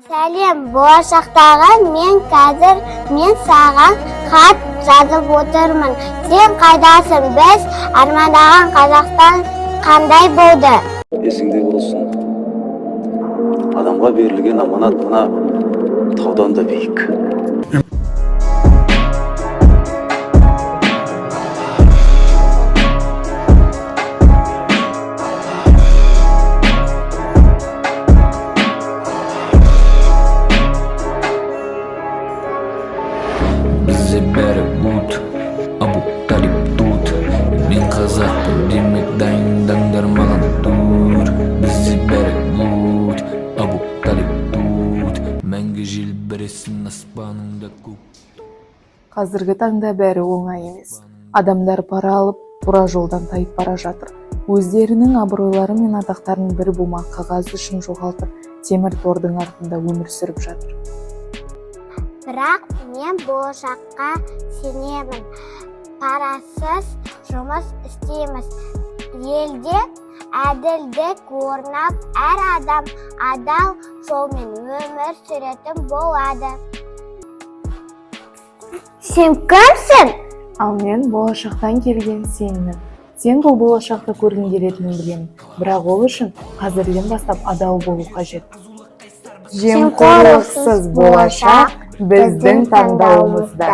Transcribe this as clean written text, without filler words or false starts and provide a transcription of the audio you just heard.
Сәлем, болашақтағы мен қазір саған хат жазып отырмын. Сен қайдасың? Біз армандаған Қазақстан қандай болды? Есіңде болсын. Адамға берілген аманат мына таудан да биік. Бізде бәрі бұд, Абу Талиб тут. Мен қазақпын демек дайындаңдар маған тур. Бізде бәрі бұд, Абу Талиб тут. Мәңгі желбіресін аспаныңда көк. Қазіргі таңда бәрі оңай емес. Адамдар пара алып, бұра жолдан тайып бара жатыр. Өздерінің абыройлары мен атақтарын бір бума қағаз үшін жоғалтып, темір тордың артында өмір сүріп жатыр. Бірақ мен болашаққа сенемін. Парасыз жұмыс істейміз. Елде әділдік орнап, әр адам адал жолмен өмір сүретін болады. Сен кімсің? Ал мен болашақтан келген сенмін. Сен бұл болашақты көргің келетінін білемін. Бірақ ол үшін қазірден бастап адал болу қажет. Жемқорлықсыз болашақ біздің таңдауымызда.